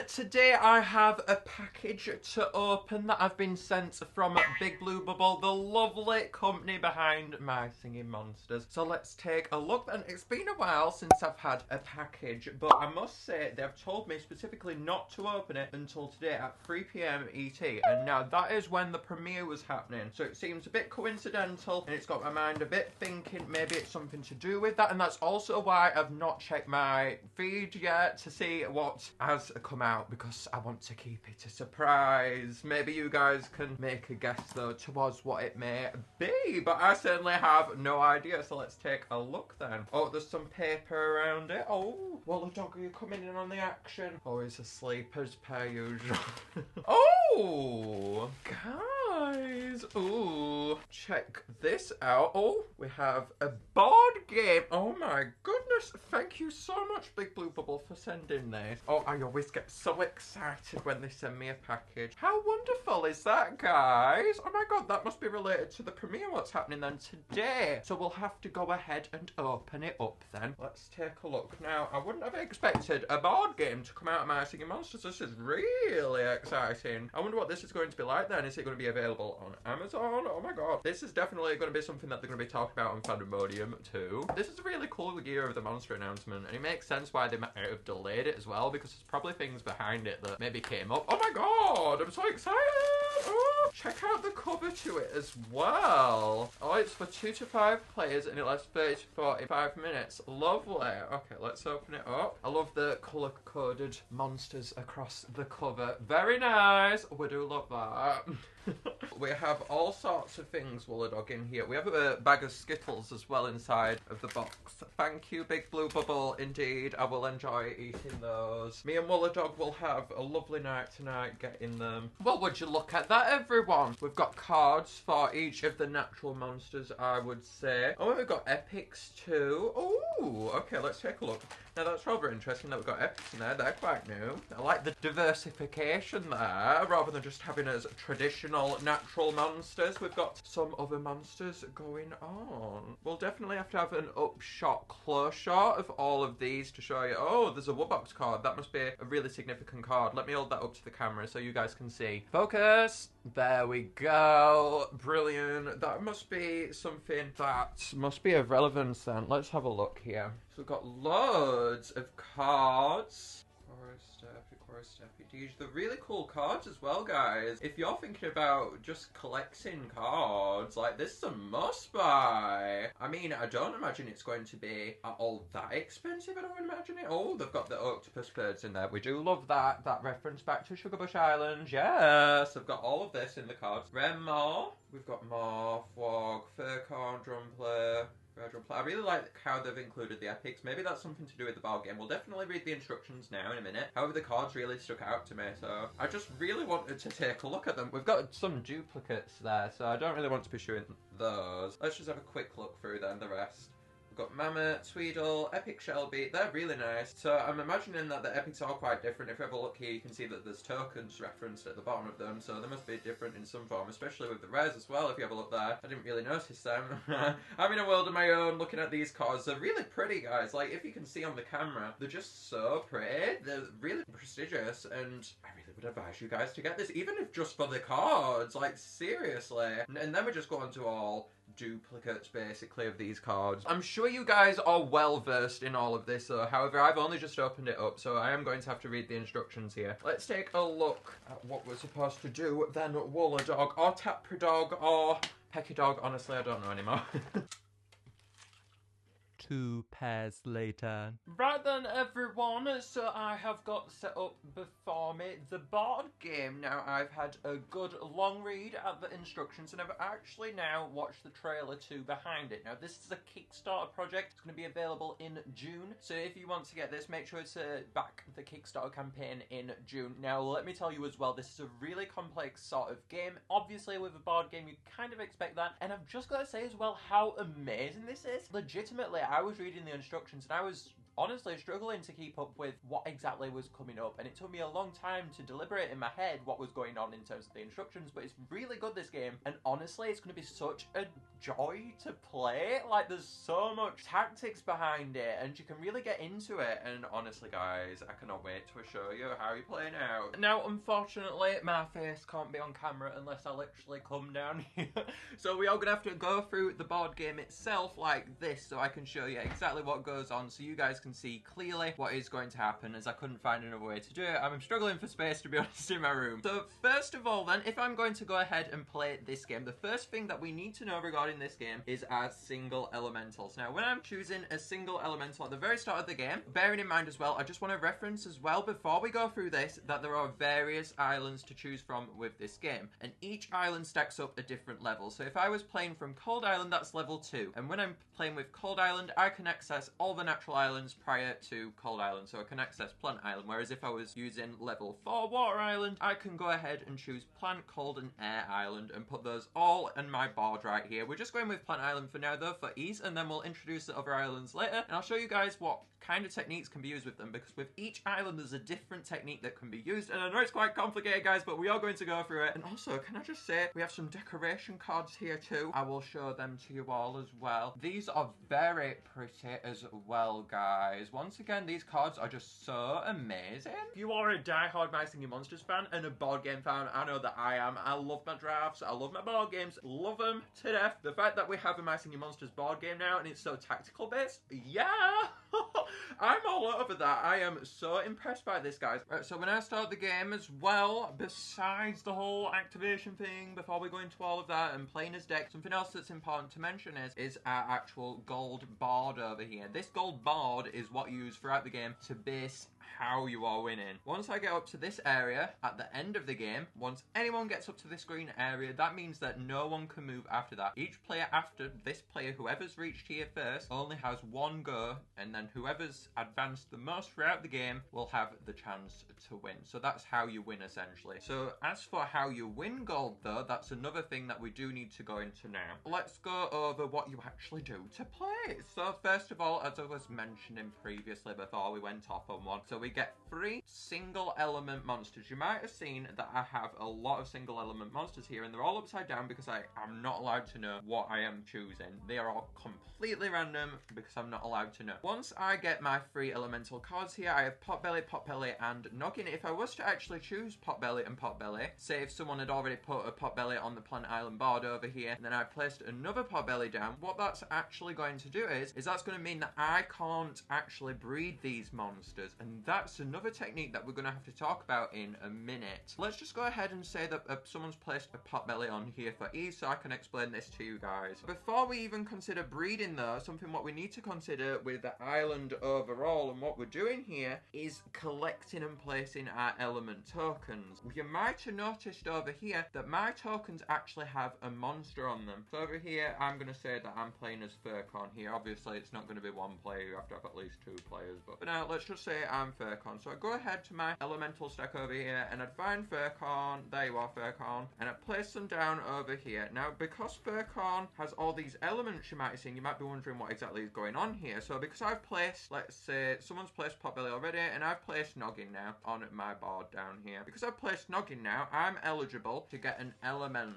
today I have a package to open that I've been sent from Big Blue Bubble, the lovely company behind my singing monsters. So let's take a look. And it's been a while since I've had a package, but I must say they've told me specifically not to open it until today at 3 PM ET, and now that is when the premiere was happening. So it seems a bit coincidental, and it's got my mind a bit thinking maybe it's something to do with that, and that's also why I've not checked my feed yet to see what has come out, because I want to keep it a surprise. Maybe you guys can make a guess though towards what it may be, but I certainly have no idea. So let's take a look then. Oh, there's some paper around it. Oh, well, the dog, are you coming in on the action? Oh, he's asleep as per usual. Oh, guys. Ooh, check this out. Oh, we have a board game. Oh my goodness. Thank you so much, Big Blue Bubble, for sending this. Oh, I always get so excited when they send me a package. How wonderful is that, guys? Oh my god, that must be related to the premiere. What's happening then today? So we'll have to go ahead and open it up then. Let's take a look. Now, I wouldn't have expected a board game to come out of my Singing Monsters. This is really exciting. I wonder what this is going to be like then. Is it going to be available on Amazon? Oh my god. This is definitely going to be something that they're going to be talking about on Fandomodium too. This is a really cool year of the monster announcement, and it makes sense why they might have delayed it as well, because there's probably things behind it that maybe came up. Oh my god, I'm so excited! Oh, check out the cover to it as well. Oh, it's for 2 to 5 players and it lasts 30 to 45 minutes. Lovely. Okay, let's open it up. I love the colour-coded monsters across the cover. Very nice. We do love that. We have all sorts of things, Wooler Dog, in here. We have a bag of Skittles as well inside of the box. Thank you, Big Blue Bubble. Indeed, I will enjoy eating those. Me and Wooler Dog will have a lovely night tonight getting them. Well, would you look at that, everyone? We've got cards for each of the natural monsters, I would say. Oh, we've got epics too. Oh, okay, let's take a look. Now, that's rather interesting that we've got epics in there. They're quite new. I like the diversification there, rather than just having as traditional natural monsters. We've got some other monsters going on. We'll definitely have to have an up shot, close shot of all of these to show you. Oh, there's a Woodbox card. That must be a really significant card. Let me hold that up to the camera so you guys can see. Focus. There we go. Brilliant. That must be something that must be of relevance then. Let's have a look here. So we've got loads of cards. These are really cool cards as well, guys. If you're thinking about just collecting cards, like, this is a must buy. I mean, I don't imagine it's going to be at all that expensive. I don't imagine it. Oh, they've got the octopus birds in there. We do love that. That reference back to Sugarbush Island. Yes, I've got all of this in the cards. Renmore. We've got Morphwog, Furcorn, Drumplay. I really like how they've included the epics. Maybe that's something to do with the board game. We'll definitely read the instructions now in a minute. However, the cards really stuck out to me, so I just really wanted to take a look at them. We've got some duplicates there, so I don't really want to be showing those. Let's just have a quick look through then the rest. We've got Mammoth, Tweedle, Epic Shelby. They're really nice. So I'm imagining that the epics are quite different. If you have a look here, you can see that there's tokens referenced at the bottom of them, so they must be different in some form, especially with the rares as well. If you have a look there, I didn't really notice them. I'm in a world of my own looking at these cards. They're really pretty, guys. Like, if you can see on the camera, they're just so pretty. They're really prestigious, and I really would advise you guys to get this, even if just for the cards. Like, seriously. And then we just go on to all duplicates basically of these cards. I'm sure you guys are well versed in all of this though. However, I've only just opened it up, so I am going to have to read the instructions here. Let's take a look at what we're supposed to do then. Wooler Dog or Tapradog or Pecky Dog. Honestly, I don't know anymore. 2 pairs later. Right then, everyone, so I have got set up before me the board game. Now, I've had a good long read at the instructions, and I've actually now watched the trailer too behind it. Now, this is a Kickstarter project. It's going to be available in June, so if you want to get this, make sure to back the Kickstarter campaign in June. Now, let me tell you as well, this is a really complex sort of game. Obviously, with a board game, you kind of expect that, and I've just got to say as well how amazing this is. Legitimately, I was reading the instructions and I was honestly struggling to keep up with what exactly was coming up, and it took me a long time to deliberate in my head what was going on in terms of the instructions. But it's really good, this game, and honestly it's going to be such a joy to play. Like, there's so much tactics behind it and you can really get into it, and honestly guys, I cannot wait to show you how you play now. Now unfortunately my face can't be on camera unless I literally come down here, so we are gonna have to go through the board game itself like this so I can show you exactly what goes on, so you guys can see clearly what is going to happen, as I couldn't find another way to do it. I'm struggling for space, to be honest, in my room. So first of all then, if I'm going to go ahead and play this game, the first thing that we need to know regarding this game is our single elementals. Now when I'm choosing a single elemental at the very start of the game, bearing in mind as well, I just want to reference as well before we go through this that there are various islands to choose from with this game, and each island stacks up a different level. So if I was playing from Cold Island, that's level 2, and when I'm playing with Cold Island, I can access all the natural islands prior to Cold Island, so I can access Plant Island, whereas if I was using level 4 Water Island, I can go ahead and choose Plant, Cold and Air Island and put those all in my board right here. We're just going with Plant Island for now though, for ease, and then we'll introduce the other islands later, and I'll show you guys what kind of techniques can be used with them, because with each island there's a different technique that can be used, and I know it's quite complicated guys, but we are going to go through it. And also, can I just say, we have some decoration cards here too. I will show them to you all as well. These are very pretty as well guys. Once again, these cards are just so amazing. If you are a die-hard My Singing Monsters fan and a board game fan, I know that I am. I love my drafts, I love my board games, love them to death. The fact that we have a My Singing Monsters board game now and it's so tactical based, yeah! I'm all over that. I am so impressed by this, guys. Right, so when I start the game as well, besides the whole activation thing, before we go into all of that and playing his deck, something else that's important to mention is our actual gold board over here. This gold board is what you use throughout the game to base how you are winning. Once I get up to this area at the end of the game, once anyone gets up to this green area, that means that no one can move after that. Each player after this player, whoever's reached here first, only has one go, and then whoever's advanced the most throughout the game will have the chance to win. So that's how you win essentially. So as for how you win gold though, that's another thing that we do need to go into now. Let's go over what you actually do to play. So first of all, as I was mentioning previously before we went off on one, so we get 3 single element monsters. You might have seen that I have a lot of single element monsters here, and they're all upside down because I am not allowed to know what I am choosing. They are all completely random because I'm not allowed to know. Once I get my 3 elemental cards here, I have Potbelly, and Noggin. If I was to actually choose Potbelly and Potbelly, say if someone had already put a Potbelly on the Plant Island board over here, and then I placed another Potbelly down, what that's actually going to do is that's going to mean that I can't actually breed these monsters, and that's another technique that we're going to have to talk about in a minute. Let's just go ahead and say that someone's placed a Potbelly on here for ease so I can explain this to you guys. Before we even consider breeding though, something what we need to consider with the island overall and what we're doing here is collecting and placing our element tokens. You might have noticed over here that my tokens actually have a monster on them. So over here, I'm going to say that I'm playing as Furcon here. Obviously, it's not going to be one player. You have to have at least 2 players. But for now, let's just say I'm Furcon. So I go ahead to my elemental stack over here and I'd find Furcon. There you are, Furcon. And I place them down over here. Now, because Furcon has all these elements you might have seen, you might be wondering what exactly is going on here. So because I've placed, let's say, someone's placed Potbelly already, and I've placed Noggin now on my board down here. Because I've placed Noggin now, I'm eligible to get an element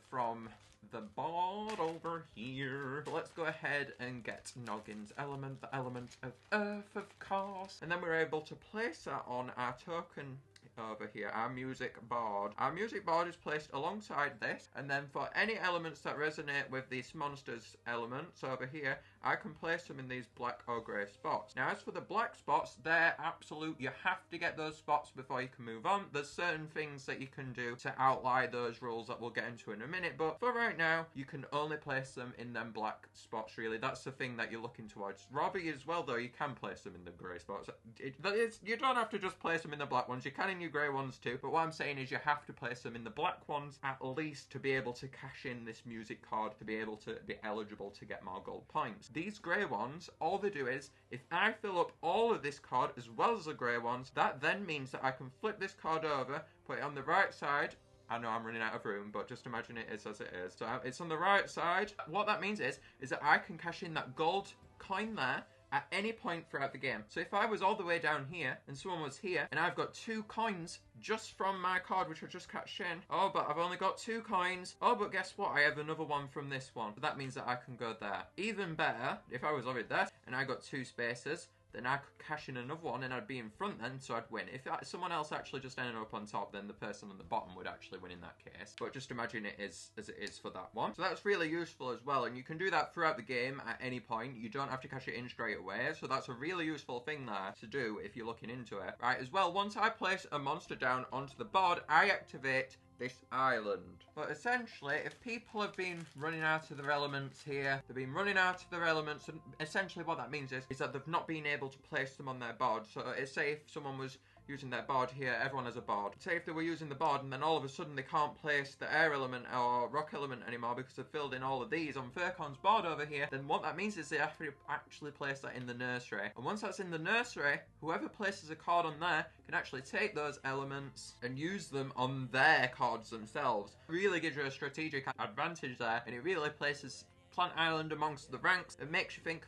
from the board over here. So let's go ahead and get Noggin's element, the element of Earth, of course. And then we're able to place that on our token over here, our music board. Our music board is placed alongside this, and then for any elements that resonate with this monster's elements over here, I can place them in these black or grey spots. Now as for the black spots, they're absolute. You have to get those spots before you can move on. There's certain things that you can do to outline those rules that we'll get into in a minute, but for right now, you can only place them in them black spots really. That's the thing that you're looking towards. Robbie as well though, you can place them in the grey spots. You don't have to just place them in the black ones, you can in your grey ones too, but what I'm saying is you have to place them in the black ones at least to be able to cash in this music card, to be able to be eligible to get more gold points. These grey ones, all they do is, if I fill up all of this card as well as the grey ones, that then means that I can flip this card over, put it on the right side. I know I'm running out of room, but just imagine it is as it is. So it's on the right side. What that means is that I can cash in that gold coin there, at any point throughout the game. So if I was all the way down here and someone was here and I've got 2 coins just from my card which I just cashed in. Oh, but I've only got 2 coins. Oh, but guess what? I have another one from this one. So that means that I can go there. Even better, if I was already there and I got 2 spaces, then I could cash in another one and I'd be in front then, so I'd win. If someone else actually just ended up on top, then the person on the bottom would actually win in that case. But just imagine it is as it is for that one. So that's really useful as well, and you can do that throughout the game at any point. You don't have to cash it in straight away, so that's a really useful thing there to do if you're looking into it. Right, as well, once I place a monster down onto the board, I activate this island. But essentially, if people have been running out of their elements here, they've been running out of their elements, and essentially what that means is that they've not been able to place them on their board. So say if someone was using their board here, everyone has a board. Say if they were using the board and then all of a sudden they can't place the air element or rock element anymore because they've filled in all of these on Furcon's board over here, then what that means is they have to actually place that in the nursery. And once that's in the nursery, whoever places a card on there can actually take those elements and use them on their cards themselves. It really gives you a strategic advantage there, and it really places Plant Island amongst the ranks and makes you think,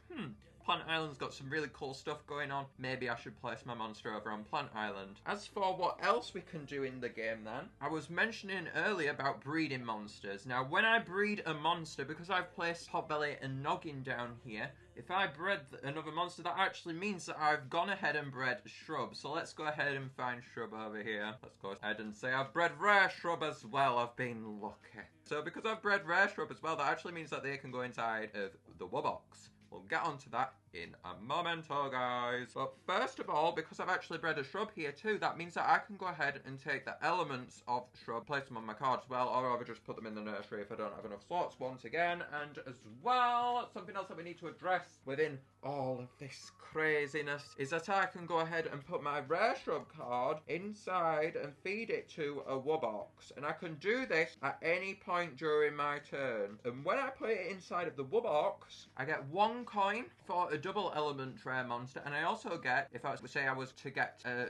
Plant Island's got some really cool stuff going on. Maybe I should place my monster over on Plant Island. As for what else we can do in the game then, I was mentioning earlier about breeding monsters. Now, when I breed a monster, because I've placed Potbelly and Noggin down here, if I bred another monster, that actually means that I've gone ahead and bred Shrub. So let's go ahead and find Shrub over here. Let's go ahead and say I've bred Rare Shrub as well. I've been lucky. So because I've bred Rare Shrub as well, that actually means that they can go inside of the Wobox. We'll get onto that in a momento, guys. But first of all, because I've actually bred a Shrub here too, that means that I can go ahead and take the elements of Shrub, place them on my card as well, or I'll just put them in the nursery if I don't have enough slots once again. And as well, something else that we need to address within all of this craziness is that I can go ahead and put my Rare Shrub card inside and feed it to a Wobox. And I can do this at any point during my turn. And when I put it inside of the Wobox, I get 1 coin for a double element rare monster, and I also get, if I was to say I was to get a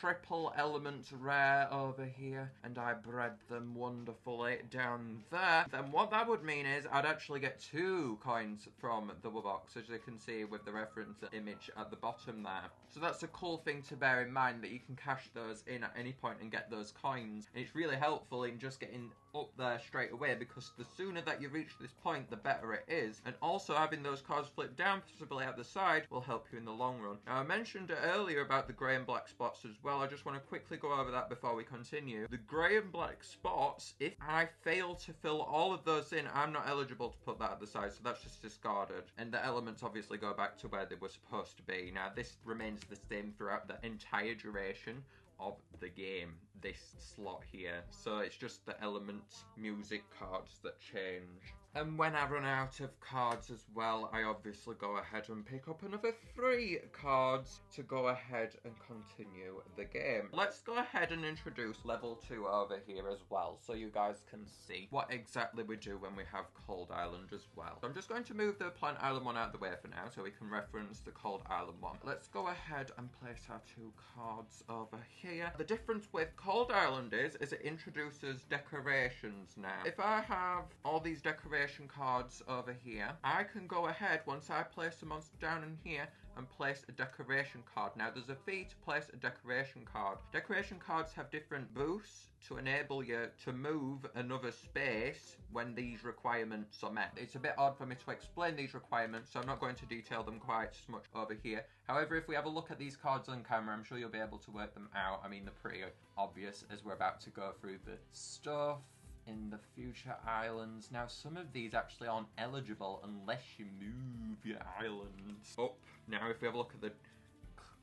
triple element rare over here and I bred them wonderfully down there, then what that would mean is I'd actually get 2 coins from the Wobox, as you can see with the reference image at the bottom there. So that's a cool thing to bear in mind, that you can cash those in at any point and get those coins, and it's really helpful in just getting up there straight away, because the sooner that you reach this point, the better it is. And also having those cards flipped down possibly at the side will help you in the long run. Now, I mentioned earlier about the grey and black spots as well. I just want to quickly go over that before we continue. The grey and black spots, if I fail to fill all of those in, I'm not eligible to put that at the side, so that's just discarded. And the elements obviously go back to where they were supposed to be. Now, this remains the same throughout the entire duration of the game, this slot here. So it's just the element music cards that change. And when I run out of cards as well, I obviously go ahead and pick up another 3 cards to go ahead and continue the game. Let's go ahead and introduce level 2 over here as well, so you guys can see what exactly we do when we have Cold Island as well. So I'm just going to move the Plant Island one out of the way for now, so we can reference the Cold Island one. Let's go ahead and place our 2 cards over here. The difference with Cold Island is it introduces decorations now. If I have all these decorations cards over here, I can go ahead, once I place the monster down in here, and place a decoration card. Now, there's a fee to place a decoration card. Decoration cards have different boosts to enable you to move another space when these requirements are met. It's a bit odd for me to explain these requirements, so I'm not going to detail them quite as much over here. However, if we have a look at these cards on camera, I'm sure you'll be able to work them out. I mean, they're pretty obvious as we're about to go through the stuff in the future islands. Now, some of these actually aren't eligible unless you move your islands up. Now, if we have a look at the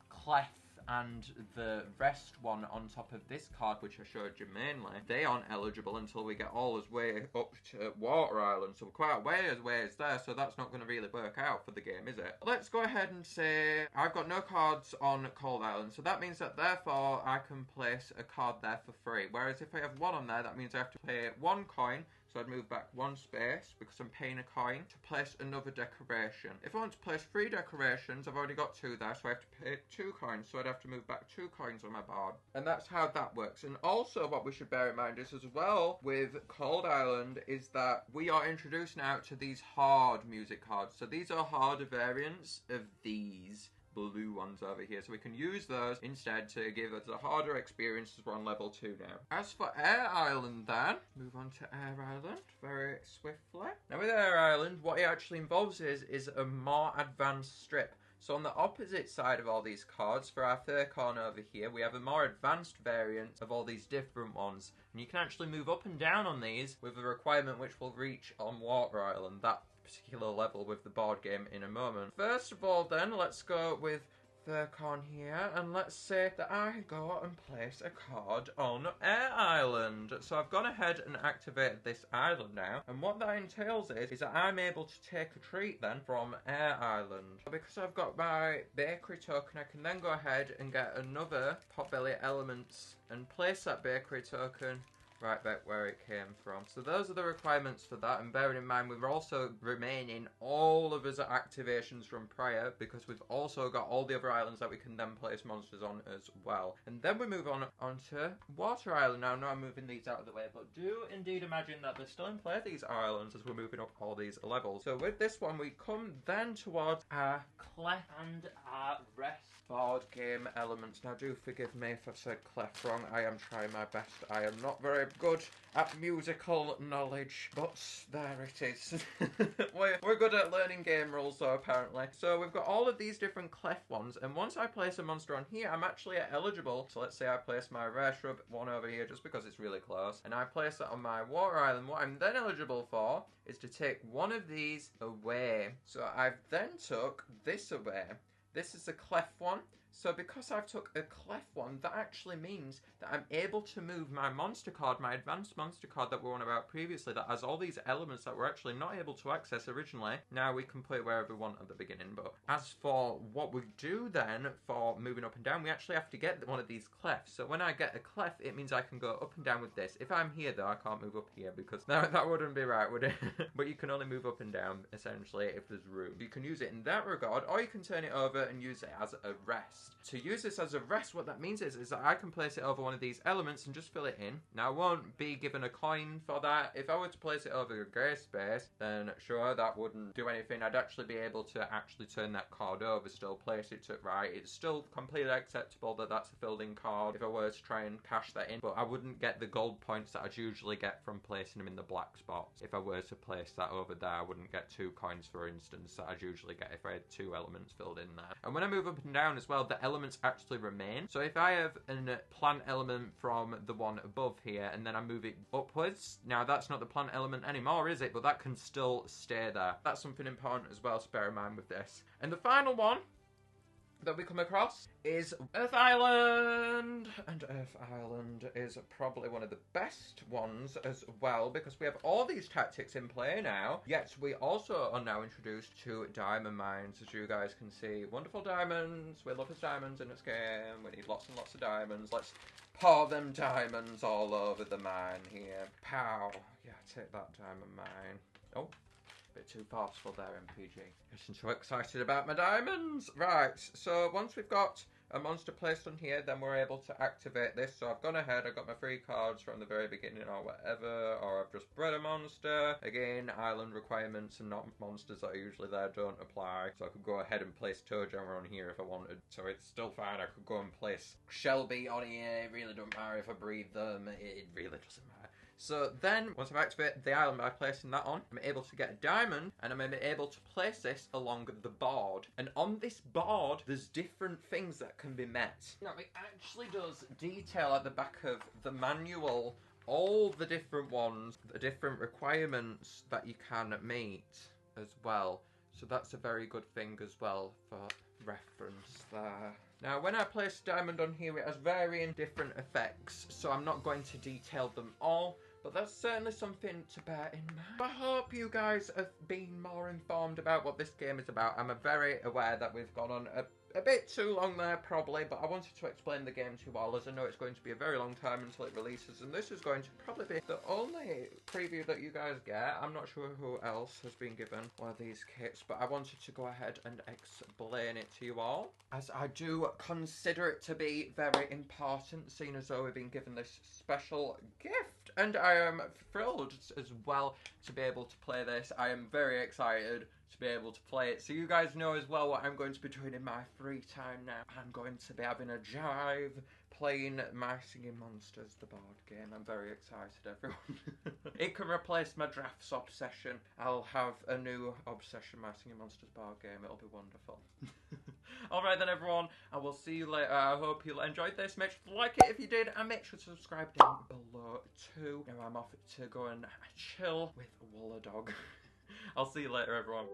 Clef and the rest one on top of this card, which I showed you mainly, they aren't eligible until we get all the way up to Water Island. So we're quite a ways there, so that's not going to really work out for the game, is it? Let's go ahead and say I've got no cards on Cold Island, so that means that therefore I can place a card there for free. Whereas if I have 1 on there, that means I have to pay 1 coin. So I'd move back 1 space because I'm paying a coin to place another decoration. If I want to place 3 decorations, I've already got 2 there, so I have to pay 2 coins. So I'd have to move back 2 coins on my board. And that's how that works. And also what we should bear in mind is as well with Cold Island is that we are introduced now to these hard music cards. So these are harder variants of these blue ones over here, so we can use those instead to give us a harder experience as we're on level 2 now. As for Air Island then, move on to Air Island very swiftly. Now with Air Island, what it actually involves is a more advanced strip. So on the opposite side of all these cards, for our third corner over here, we have a more advanced variant of all these different ones. And you can actually move up and down on these with a requirement which will reach on Water Island, that particular level with the board game in a moment. First of all then, let's go with Thurcon here, and let's say that I go and place a card on Air Island. So I've gone ahead and activated this island now, and what that entails is that I'm able to take a treat then from Air Island. Because I've got my bakery token, I can then go ahead and get another Potbelly Elements and place that bakery token right back where it came from. So those are the requirements for that, and bearing in mind we're also remaining all of us activations from prior, because we've also got all the other islands that we can then place monsters on as well. And then we move on onto Water Island. Now I know I'm moving these out of the way, but do indeed imagine that they're still in play, these islands, as we're moving up all these levels. So with this one we come then towards our clef and our rest board game elements. Now do forgive me if I've said clef wrong, I am trying my best. I am not very good at musical knowledge, but there it is. we're good at learning game rules though, apparently. So we've got all of these different clef ones, and once I place a monster on here, I'm actually eligible. So let's say I place my rare shrub one over here just because it's really close, and I place that on my Water Island. What I'm then eligible for is to take one of these away. So I've then took this away. This is a clef one. So because I've took a clef one, that actually means that I'm able to move my monster card, my advanced monster card that we were on about previously, that has all these elements that we're actually not able to access originally. Now we can play wherever we want at the beginning. But as for what we do then for moving up and down, we actually have to get one of these clefs. So when I get a clef, it means I can go up and down with this. If I'm here though, I can't move up here because that wouldn't be right, would it? But you can only move up and down essentially if there's room. You can use it in that regard, or you can turn it over and use it as a rest. To use this as a rest, what that means is that I can place it over one of these elements and just fill it in. Now I won't be given a coin for that. If I were to place it over a grey space, then sure, that wouldn't do anything. I'd actually be able to actually turn that card over, still place it to right. It's still completely acceptable that that's a filled in card if I were to try and cash that in, but I wouldn't get the gold points that I'd usually get from placing them in the black spots. If I were to place that over there, I wouldn't get 2 coins, for instance, that I'd usually get if I had 2 elements filled in there. And when I move up and down as well, the elements actually remain. So if I have a plant element from the one above here and then I move it upwards, now that's not the plant element anymore, is it? But that can still stay there. That's something important as well to bear in mind with this. And the final one that we come across is Earth Island. And Earth Island is probably one of the best ones as well, because we have all these tactics in play now, yet we also are now introduced to diamond mines. As you guys can see, wonderful diamonds. We love us diamonds in this game. We need lots and lots of diamonds. Let's pour them diamonds all over the mine here. Pow. Yeah, take that diamond mine. Oh, bit too forceful there, MPG. I'm so excited about my diamonds. Right, so once we've got a monster placed on here, then we're able to activate this. So I've gone ahead, I've got my 3 cards from the very beginning or whatever, or I've just bred a monster. Again, island requirements and not monsters that are usually there don't apply. So I could go ahead and place Toadjammer on here if I wanted. So it's still fine. I could go and place Shelby on here. It really don't matter if I breed them. It really doesn't matter. So then, once I've activated the island by placing that on, I'm able to get a diamond, and I'm able to place this along the board. And on this board, there's different things that can be met. Now, it actually does detail at the back of the manual all the different ones, the different requirements that you can meet as well. So that's a very good thing as well for reference there. Now, when I place diamond on here, it has varying different effects, so I'm not going to detail them all, but that's certainly something to bear in mind. I hope you guys have been more informed about what this game is about. I'm very aware that we've gone on a a bit too long there probably, but I wanted to explain the game to you all, as I know it's going to be a very long time until it releases, and this is going to probably be the only preview that you guys get. I'm not sure who else has been given one of these kits, but I wanted to go ahead and explain it to you all, as I do consider it to be very important, seeing as though we've been given this special gift. And I am thrilled as well to be able to play this. I am very excited to be able to play it, so you guys know as well what I'm going to be doing in my free time now. I'm going to be having a jive playing My Singing Monsters, the board game. I'm very excited, everyone. It can replace my drafts obsession. I'll have a new obsession, My Singing Monsters board game. It'll be wonderful. Alright then, everyone, I will see you later. I hope you enjoyed this. Make sure to like it if you did, and make sure to subscribe down below too. Now I'm off to go and chill with Walla Dog. I'll see you later, everyone.